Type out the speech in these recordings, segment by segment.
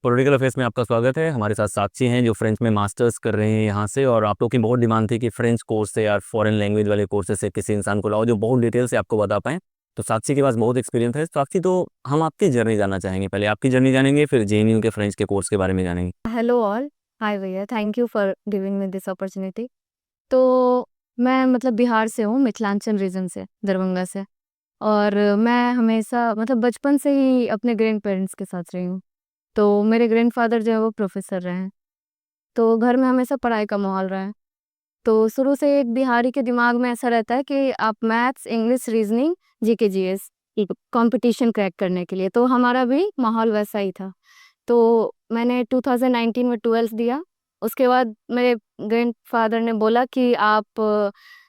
Political affairs में आपका स्वागत है। हमारे साथ साक्षी हैं जो फ्रेंच में मास्टर्स कर रहे हैं यहाँ से, और आप लोग की बहुत डिमांड थी कि फ्रेंच कोर्स से या फॉरेन लैंग्वेज वाले कोर्सेज से किसी इंसान को लाओ जो बहुत डिटेल से आपको बता पाएँ। तो साक्षी के पास बहुत एक्सपीरियंस है। साक्षी, तो हम आपकी जर्नी जानना चाहेंगे। पहले आपकी जर्नी जानेंगे, फिर जेएनयू के फ्रेंच के कोर्स के बारे में जानेंगे। हेलो ऑल, हाय भैया, thank you for giving me this opportunity. तो मैं मतलब बिहार से हूँ, मिथिलांचल रीजन से, दरभंगा से। और मैं हमेशा मतलब बचपन से ही अपने ग्रैंड पेरेंट्स के साथ रही हूँ। तो मेरे ग्रैंडफादर जो है वो प्रोफेसर रहे हैं, तो घर में हमेशा पढ़ाई का माहौल रहा है। तो शुरू से एक बिहारी के दिमाग में ऐसा रहता है कि आप maths, English, reasoning, GK GS competition crack करने के लिए, तो हमारा भी माहौल वैसा ही था। तो मैंने 2019 में 12th दिया। उसके बाद मेरे ग्रैंडफादर ने बोला कि आप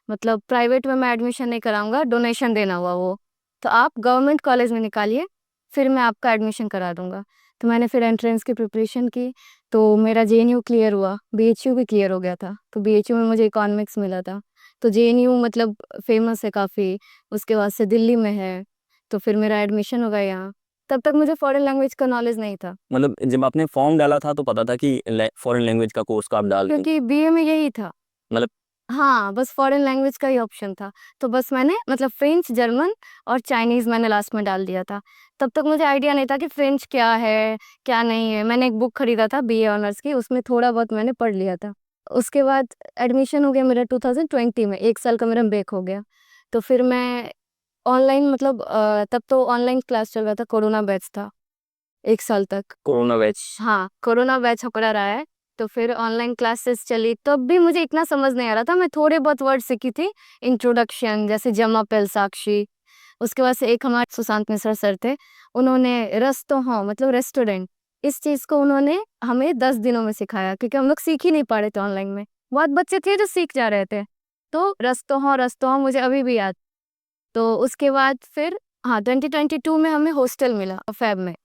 मतलब प्राइवेट में मैं एडमिशन नहीं कराऊंगा, डोनेशन देना हुआ वो, तो आप गवर्नमेंट कॉलेज में निकालिए, फिर मैं आपका एडमिशन करा दूंगा। तो मैंने फिर एंट्रेंस की प्रिपरेशन की, तो मेरा जेएनयू क्लियर हुआ, बीएचयू भी क्लियर हो गया था। तो बीएचयू में मुझे इकोनॉमिक्स मिला था। तो जेएनयू मतलब फेमस है काफ़ी, उसके बाद से दिल्ली में है। तो फिर मेरा एडमिशन हो गया यहाँ। तब तक मुझे फॉरेन लैंग्वेज का नॉलेज नहीं था, मतलब जब आपने फॉर्म डाला था तो पता था कि फॉरेन लैंग्वेज का कोर्स का आप डाल देंगे? क्योंकि बीए में यही था। मतलब हाँ, बस फॉरेन लैंग्वेज का ही ऑप्शन था। तो बस मैंने मतलब फ्रेंच, जर्मन और चाइनीज़ मैंने लास्ट में डाल दिया था। तब तक मुझे आइडिया नहीं था कि फ्रेंच क्या है, क्या नहीं है। मैंने एक बुक खरीदा था बीए ऑनर्स की, उसमें थोड़ा बहुत मैंने पढ़ लिया था। उसके बाद एडमिशन हो गया मेरा 2020 में, 1 साल का मेरा ब्रेक हो गया। तो फिर मैं ऑनलाइन मतलब तब तो ऑनलाइन क्लास चल रहा था, कोरोना बैच था 1 साल तक। Corona batch? हाँ, कोरोना बैच पकड़ा रहा है। तो फिर ऑनलाइन क्लासेस चली, तब भी मुझे इतना समझ नहीं आ रहा था। मैं थोड़े बहुत वर्ड सीखी थी, इंट्रोडक्शन जैसे जमा, पेल, साक्षी। उसके बाद से एक हमारे सुशांत मिश्रा सर थे, उन्होंने रस तो हाँ मतलब रेस्टोरेंट, इस चीज़ को उन्होंने हमें 10 दिनों में सिखाया, क्योंकि हम लोग सीख ही नहीं पा रहे थे ऑनलाइन में। बहुत बच्चे थे जो सीख जा रहे थे। तो रस तो हाँ मुझे अभी भी याद। तो उसके बाद फिर हाँ 2022 में हमें हॉस्टल मिला फैब में।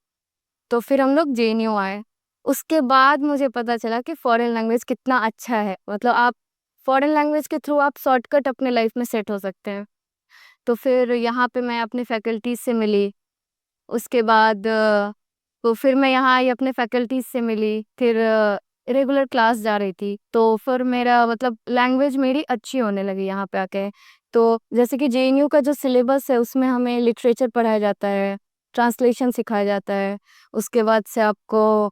तो फिर हम लोग जेएनयू आए। उसके बाद मुझे पता चला कि फॉरेन लैंग्वेज कितना अच्छा है। मतलब आप फॉरेन लैंग्वेज के थ्रू आप शॉर्टकट अपने लाइफ में सेट हो सकते हैं। तो फिर यहाँ पे मैं अपने फैकल्टीज से मिली। उसके बाद तो फिर मैं यहाँ आई, अपने फैकल्टीज से मिली, फिर रेगुलर क्लास जा रही थी। तो फिर मेरा मतलब लैंग्वेज मेरी अच्छी होने लगी यहाँ पे आके। तो जैसे कि जेएनयू का जो सिलेबस है उसमें हमें लिटरेचर पढ़ाया जाता है, ट्रांसलेशन सिखाया जाता है। उसके बाद से आपको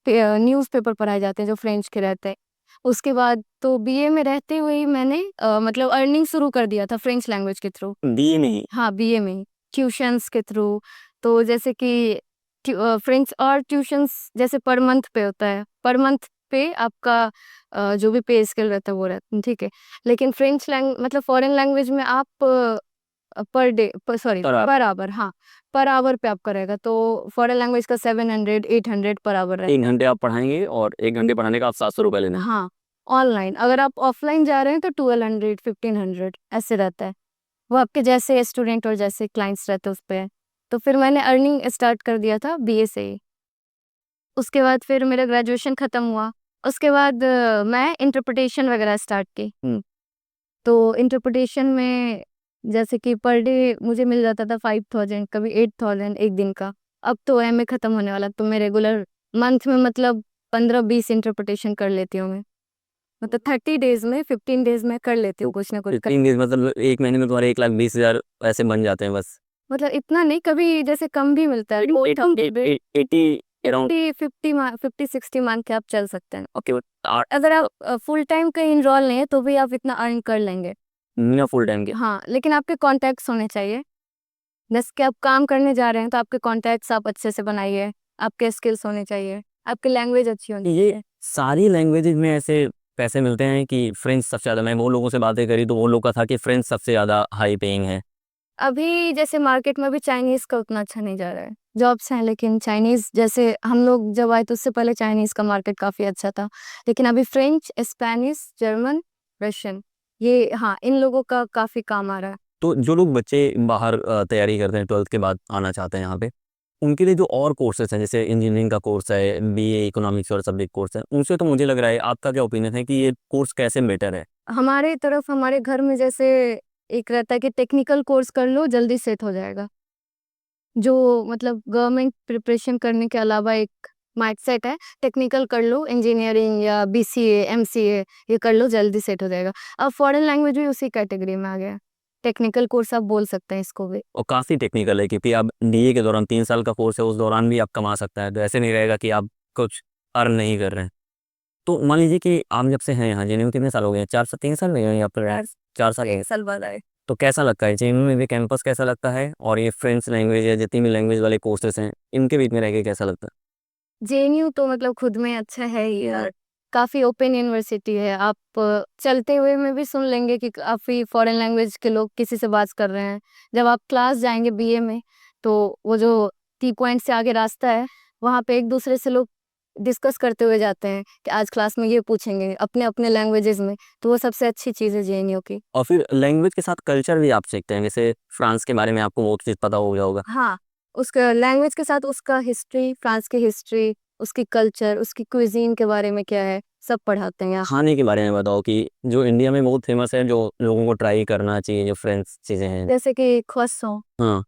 न्यूज़पेपर पढ़ाए जाते हैं जो फ्रेंच के रहते हैं। उसके बाद तो बीए में रहते हुए ही मैंने मतलब अर्निंग शुरू कर दिया था फ्रेंच लैंग्वेज के थ्रू। बीए में ही? हाँ, बीए में ही, ट्यूशंस के थ्रू। तो जैसे कि फ्रेंच और ट्यूशंस जैसे पर मंथ पे होता है, पर मंथ पे आपका जो भी पे स्केल रहता है वो रहता है, ठीक है। लेकिन फ्रेंच लैंग मतलब फॉरेन लैंग्वेज में आप पर डे सॉरी और आप पर आवर, हाँ, पर आवर पे आपका रहेगा। तो फॉरेन लैंग्वेज का 700 800 पर आवर एक रहता है। घंटे आप पढ़ाएंगे और 1 घंटे पढ़ाने का आप 700 रुपये लेना? हाँ, ऑनलाइन अगर आप ऑफलाइन जा रहे हैं तो 1200 1500 ऐसे रहता है। वो आपके जैसे स्टूडेंट और जैसे क्लाइंट्स रहते हैं उस पे है। तो फिर मैंने अर्निंग स्टार्ट कर दिया था बीए से ही। उसके बाद फिर मेरा ग्रेजुएशन ख़त्म हुआ। उसके बाद मैं इंटरप्रिटेशन वगैरह स्टार्ट की। तो इंटरप्रिटेशन में जैसे कि पर डे मुझे मिल जाता था 5000, कभी 8000 एक दिन का। अब तो एमए ख़त्म होने वाला, तो मैं रेगुलर मंथ में मतलब 15-20 इंटरप्रिटेशन कर लेती हूँ मैं। मतलब 30 डेज़ में, 15 डेज़ में कर लेती हूँ कुछ ना कुछ। 3 दिन मतलब 1 महीने में तुम्हारे 1,20,000 ऐसे बन जाते हैं बस? मतलब इतना नहीं, कभी जैसे कम भी मिलता है। 80 अराउंड? 50-60 मान के आप चल सकते हैं। ओके। अगर आप फुल टाइम कहीं इनरोल नहीं है तो भी आप इतना अर्न कर लेंगे। बिना फुल टाइम के? हाँ, लेकिन आपके कॉन्टैक्ट्स होने चाहिए। जैसे कि आप काम करने जा रहे हैं तो आपके कॉन्टैक्ट्स आप अच्छे से बनाइए, आपके स्किल्स होने चाहिए, आपकी लैंग्वेज अच्छी होनी ये चाहिए। सारी लैंग्वेजेज में ऐसे पैसे मिलते हैं कि फ्रेंच सबसे ज़्यादा? मैं वो लोगों से बातें करी तो वो लोग का था कि फ्रेंच सबसे ज़्यादा हाई पेइंग है। अभी जैसे मार्केट में भी चाइनीज़ का उतना अच्छा नहीं जा रहा है। जॉब्स हैं लेकिन चाइनीज़, जैसे हम लोग जब आए तो उससे पहले चाइनीज़ का मार्केट काफ़ी अच्छा था। लेकिन अभी फ्रेंच, स्पेनिश, जर्मन, रशियन, ये हाँ, इन लोगों का काफ़ी काम आ रहा है। तो जो लोग बच्चे बाहर तैयारी करते हैं 12th के बाद आना चाहते हैं यहाँ पे, उनके लिए जो और कोर्सेज हैं जैसे इंजीनियरिंग का कोर्स है, बीए इकोनॉमिक्स और सब्जेक्ट कोर्स है, उनसे तो मुझे लग रहा है, आपका क्या ओपिनियन है कि ये कोर्स कैसे बेटर है? हमारे तरफ हमारे घर में जैसे एक रहता है कि टेक्निकल कोर्स कर लो जल्दी सेट हो जाएगा। जो मतलब गवर्नमेंट प्रिपरेशन करने के अलावा एक माइंडसेट है, टेक्निकल कर लो, इंजीनियरिंग या बीसीए, एमसीए ये कर लो, जल्दी सेट हो जाएगा। अब फॉरेन लैंग्वेज भी उसी कैटेगरी में आ गया है। टेक्निकल कोर्स आप बोल सकते हैं इसको भी। और काफ़ी टेक्निकल है, क्योंकि आप डीए के दौरान 3 साल का कोर्स है, उस दौरान भी आप कमा सकता है, तो ऐसे नहीं रहेगा कि आप कुछ अर्न नहीं कर रहे हैं। तो मान लीजिए कि आप जब से हैं यहाँ जेएनयू में, कितने साल हो गए हैं? 4 से 3 साल नहीं हुए या फिर 4 साल? 1 साल बाद आए। तो कैसा लगता है जेएनयू में भी कैंपस कैसा लगता है, और ये फ्रेंच लैंग्वेज या जितनी भी लैंग्वेज वाले कोर्सेज हैं इनके बीच में रह के कैसा लगता है? जेएनयू तो मतलब खुद में अच्छा है ही यार, काफ़ी ओपन यूनिवर्सिटी है। आप चलते हुए में भी सुन लेंगे कि काफ़ी फॉरेन लैंग्वेज के लोग किसी से बात कर रहे हैं। जब आप क्लास जाएँगे बीए में, तो वो जो टी पॉइंट से आगे रास्ता है, वहाँ पे एक-दूसरे से लोग डिस्कस करते हुए जाते हैं कि आज क्लास में ये पूछेंगे, अपने-अपने लैंग्वेजेज़ में। तो वो सबसे अच्छी चीज़ है जेएनयू की। और फिर लैंग्वेज के साथ कल्चर भी आप सीखते हैं, जैसे फ्रांस के बारे में आपको बहुत चीज़ पता हो गया होगा। हाँ, उसका लैंग्वेज के साथ उसका हिस्ट्री, फ्रांस की हिस्ट्री, उसकी कल्चर, उसकी क्विज़ीन के बारे में क्या है, सब पढ़ाते हैं यहाँ। खाने के बारे में बताओ कि जो इंडिया में बहुत फेमस है, जो लोगों को ट्राई करना चाहिए, जो फ्रेंच चीज़ें हैं। जैसे कि croissant, हाँ,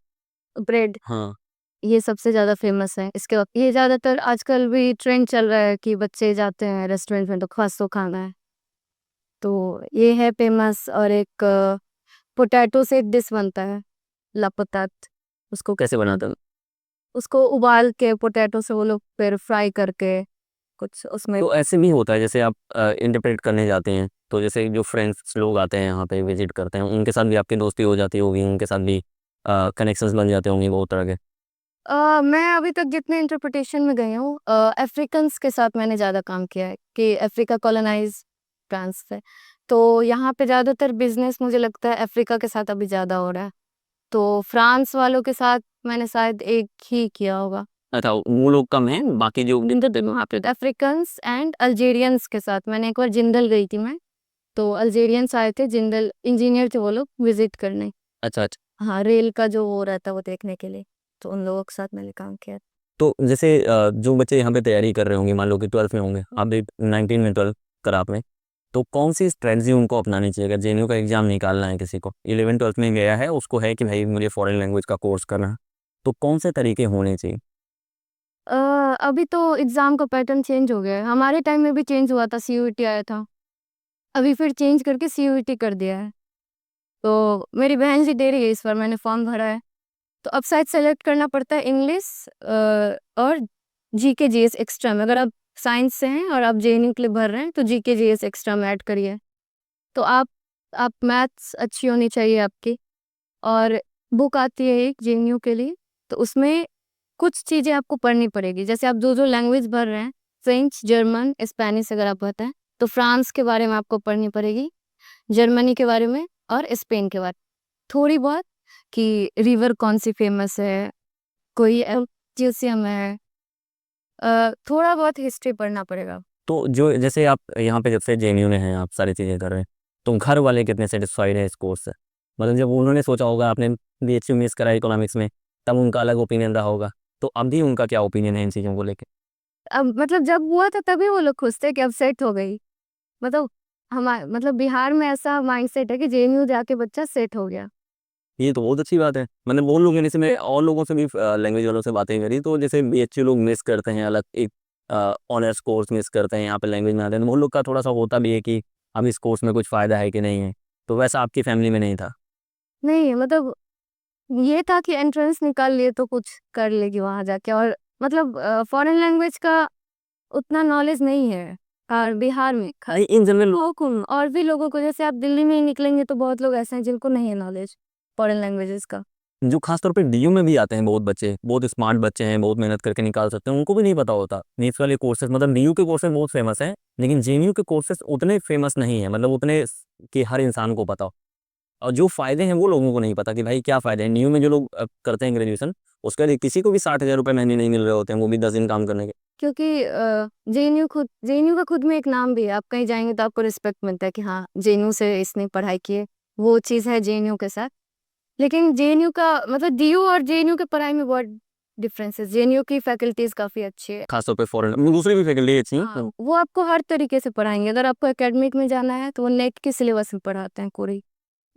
ब्रेड, हाँ। ये सबसे ज़्यादा फ़ेमस है। इसके ये ज़्यादातर आजकल भी ट्रेंड चल रहा है कि बच्चे जाते हैं रेस्टोरेंट में तो croissant खाना है। तो ये है फ़ेमस। और एक पोटैटो से एक डिश बनता है, ला पतात। उसको कैसे बनाते हो? उसको उबाल के पोटैटो से वो लोग फिर फ्राई करके कुछ उसमें। तो ऐसे भी होता है, जैसे आप इंटरप्रेट करने जाते हैं, तो जैसे जो फ्रेंड्स लोग आते हैं यहाँ पे विजिट करते हैं, उनके साथ भी आपकी दोस्ती हो जाती होगी, उनके साथ भी कनेक्शंस बन जाते होंगे बहुत तरह के। मैं अभी तक जितने इंटरप्रिटेशन में गई हूँ, अफ्रीकन्स के साथ मैंने ज़्यादा काम किया है कि अफ्रीका कॉलोनाइज फ्रांस से। तो यहाँ पे ज़्यादातर बिजनेस मुझे लगता है अफ्रीका के साथ अभी ज़्यादा हो रहा है। तो फ्रांस वालों के साथ मैंने शायद एक ही किया होगा। अच्छा, वो लोग कम हैं, बाकी जो वहाँ पे अफ्रीकन्स एंड अल्जेरियंस के साथ मैंने एक बार जिंदल गई थी मैं। तो अल्जेरियंस आए थे, जिंदल इंजीनियर थे वो लोग विजिट करने। अच्छा, अच्छा। हाँ, रेल का जो वो रहता है वो देखने के लिए। तो उन लोगों के साथ मैंने काम किया। तो जैसे जो बच्चे यहाँ पे तैयारी कर रहे होंगे, मान लो कि 12th में होंगे, आप भी 19 में 12th करा आपने, तो कौन सी स्ट्रेटजी उनको अपनानी चाहिए? अगर जेएनयू का एग्जाम निकालना है किसी को, 11 12th में गया है, उसको है कि भाई मुझे फॉरेन लैंग्वेज का कोर्स करना है, तो कौन से तरीके होने चाहिए? अ, अभी तो एग्ज़ाम का पैटर्न चेंज हो गया है। हमारे टाइम में भी चेंज हुआ था, सीयूईटी आया था। अभी फिर चेंज करके सीयूईटी कर दिया है। तो मेरी बहन जी दे रही है इस बार, मैंने फॉर्म भरा है। तो अब शायद सेलेक्ट करना पड़ता है इंग्लिश और जीके जीएस एक्स्ट्रा में। अगर आप साइंस से हैं और आप जेएनयू के लिए भर रहे हैं तो जीके जीएस एक्स्ट्रा में ऐड करिए। तो आप मैथ्स अच्छी होनी चाहिए आपकी। और बुक आती है एक जेएनयू के लिए, तो उसमें कुछ चीज़ें आपको पढ़नी पड़ेगी। जैसे आप जो लैंग्वेज भर रहे हैं, फ्रेंच, जर्मन, स्पेनिश अगर आप भरते हैं, तो फ्रांस के बारे में आपको पढ़नी पड़ेगी, जर्मनी के बारे में और स्पेन के बारे में। थोड़ी बहुत कि रिवर कौन-सी फ़ेमस है, कोई म्यूज़ियम है। थोड़ा बहुत हिस्ट्री पढ़ना पड़ेगा। तो जो जैसे आप यहाँ पे जब से जेएनयू में हैं, आप सारी चीज़ें कर रहे हैं, तो घर वाले कितने सेटिस्फाइड हैं इस कोर्स से? मतलब जब उन्होंने सोचा होगा, आपने बीएचयू मिस करा इकोनॉमिक्स में, तब उनका अलग ओपिनियन रहा होगा, तो अभी उनका क्या ओपिनियन है इन चीज़ों को लेके? अब मतलब जब हुआ था तभी वो लोग खुश थे कि अब सेट हो गई। मतलब मतलब बिहार में ऐसा माइंडसेट है कि जेएनयू जाके बच्चा सेट हो गया। ये तो बहुत अच्छी बात है। मैंने बहुत लोग हैं, जैसे मैं और लोगों से भी लैंग्वेज वालों से बातें करी, तो जैसे बीएचयू लोग मिस करते हैं, अलग एक ऑनर्स कोर्स मिस करते हैं, यहाँ पे लैंग्वेज में आते हैं, तो बहुत लोग का थोड़ा-सा होता भी है कि अब इस कोर्स में कुछ फ़ायदा है कि नहीं है। तो वैसा आपकी फैमिली में नहीं था? नहीं मतलब ये था कि एंट्रेंस निकाल लिए तो कुछ कर लेगी वहाँ जाके। और मतलब फॉरेन लैंग्वेज का उतना नॉलेज नहीं है और बिहार में इन जनरल लोगों को और भी लोगों को, जैसे आप दिल्ली में ही निकलेंगे तो बहुत लोग ऐसे हैं जिनको नहीं है नॉलेज फॉरेन लैंग्वेजेस का। जो खास तौर पे डीयू में भी आते हैं बहुत बच्चे, बहुत स्मार्ट बच्चे हैं, बहुत मेहनत करके निकाल सकते हैं, उनको भी नहीं पता होता। नीट्स वाले कोर्सेज़, मतलब डीयू के कोर्सेज़ बहुत फेमस हैं, लेकिन जेएनयू के कोर्सेज़ उतने फेमस नहीं हैं, मतलब उतने कि हर इंसान को पता हो। और जो फ़ायदे हैं वो लोगों को नहीं पता कि भाई क्या फ़ायदे हैं। न्यू में जो लोग करते हैं ग्रेजुएशन, उसके लिए किसी को भी 60,000 रुपए महीने नहीं मिल रहे होते हैं, वो भी 10 दिन काम करने के। क्योंकि जेएनयू का खुद में एक नाम भी है। आप कहीं जाएंगे तो आपको रिस्पेक्ट मिलता है कि हाँ, जेएनयू से इसने पढ़ाई की है। वो चीज़ है जेएनयू के साथ। लेकिन जेएनयू का मतलब डीयू और जेएनयू के पढ़ाई में बहुत डिफरेंस है। जेएनयू की फैकल्टीज काफ़ी अच्छी है। खास तौर पे फॉरेन दूसरी भी फैकल्टी अच्छी हैं। हाँ, वो आपको हर तरीके से पढ़ाएंगे। अगर आपको एकेडमिक में जाना है तो वो नेट के सिलेबस में पढ़ाते हैं पूरी,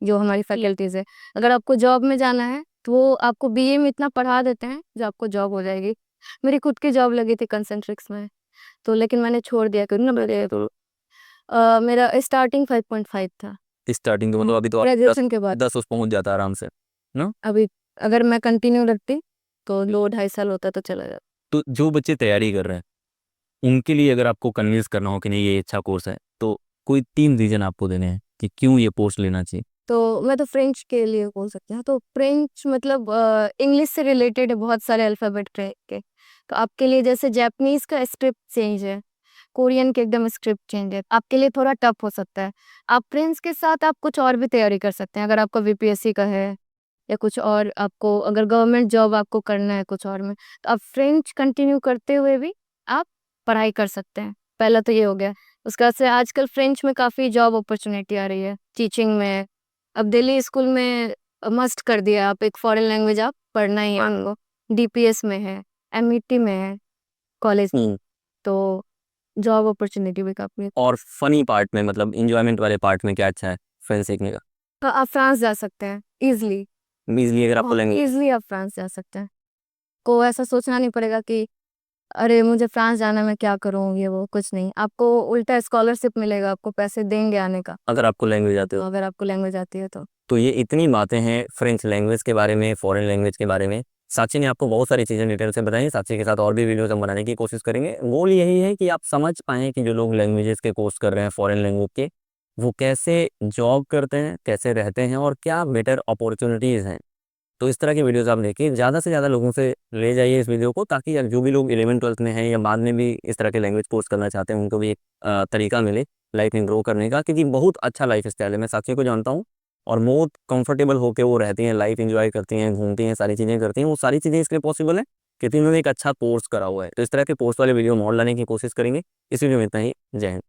जो हमारी फैकल्टीज है। अगर आपको जॉब में जाना है तो वो आपको बीए में इतना पढ़ा देते हैं जो आपको जॉब हो जाएगी। मेरी खुद की जॉब लगी थी कंसेंट्रिक्स में, तो लेकिन मैंने छोड़ दिया क्योंकि ना मेरा स्टार्टिंग 5.5 था स्टार्टिंग तो मतलब अभी तो आप ग्रेजुएशन के बाद। 10 उस पहुंच जाता आराम से ना। अभी अगर मैं कंटिन्यू रखती तो 2-2.5 साल होता तो चला जाता। तो जो बच्चे तैयारी कर रहे हैं उनके लिए अगर आपको कन्विंस करना हो कि नहीं ये अच्छा कोर्स है, तो कोई 3 रीजन आपको देने हैं कि क्यों ये कोर्स लेना चाहिए। तो मैं तो फ्रेंच के लिए बोल सकती हूँ। तो फ्रेंच मतलब इंग्लिश से रिलेटेड है, बहुत सारे अल्फ़ाबेट के। तो आपके लिए जैसे जापानीज़ का स्क्रिप्ट चेंज है, कोरियन के एकदम स्क्रिप्ट चेंज है, आपके लिए थोड़ा टफ हो सकता है। आप फ्रेंच के साथ आप कुछ और भी तैयारी कर सकते हैं, अगर आपका वीपीएससी का है या कुछ और, आपको अगर गवर्नमेंट जॉब आपको करना है कुछ और में, तो आप फ्रेंच कंटिन्यू करते हुए भी आप पढ़ाई कर सकते हैं। पहला तो ये हो गया। उसके बाद से आजकल फ्रेंच में काफ़ी जॉब अपॉर्च्युनिटी आ रही है, टीचिंग में। अब दिल्ली स्कूल में मस्ट कर दिया, आप एक फॉरेन लैंग्वेज आप पढ़ना ही है आपको। डीपीएस में है, एमईटी में है कॉलेज, तो जॉब अपॉर्चुनिटी भी काफ़ी है। और फनी पार्ट में मतलब इंजॉयमेंट वाले पार्ट में क्या अच्छा है फ्रेंच सीखने का। तो आप फ्रांस जा सकते हैं ईज़िली, इजली अगर आपको बहुत लैंग्वेज ईज़िली आप फ्रांस जा सकते हैं। को ऐसा सोचना नहीं पड़ेगा कि अरे मुझे फ्रांस जाना है, मैं क्या करूँ, ये वो, कुछ नहीं। आपको उल्टा स्कॉलरशिप मिलेगा, आपको पैसे देंगे आने का, अगर आपको लैंग्वेज आते हो। अगर आपको लैंग्वेज आती है तो। तो ये इतनी बातें हैं फ्रेंच लैंग्वेज के बारे में, फॉरेन लैंग्वेज के बारे में। साक्षी ने आपको बहुत सारी चीज़ें डिटेल से बताई। साक्षी के साथ और भी वीडियोस हम बनाने की कोशिश करेंगे। गोल यही है कि आप समझ पाएँ कि जो लोग लैंग्वेजेस के कोर्स कर रहे हैं फॉरेन लैंग्वेज के, वो कैसे जॉब करते हैं, कैसे रहते हैं और क्या बेटर अपॉर्चुनिटीज़ हैं। तो इस तरह की वीडियोस आप देखिए, ज़्यादा से ज़्यादा लोगों से ले जाइए इस वीडियो को, ताकि जो भी लोग 11th-12th में हैं या बाद में भी इस तरह के लैंग्वेज कोर्स करना चाहते हैं, उनको भी एक तरीका मिले लाइफ में ग्रो करने का, क्योंकि बहुत अच्छा लाइफ स्टाइल है। मैं साक्षी को जानता हूँ और बहुत कंफर्टेबल होकर वो रहती हैं, लाइफ एंजॉय करती हैं, घूमती हैं, सारी चीज़ें करती हैं। वो सारी चीज़ें इसलिए पॉसिबल है क्योंकि उन्होंने एक अच्छा कोर्स करा हुआ है। तो इस तरह के कोर्स वाले वीडियो और लाने की कोशिश करेंगे। इस वीडियो में इतना ही। जय हिंद।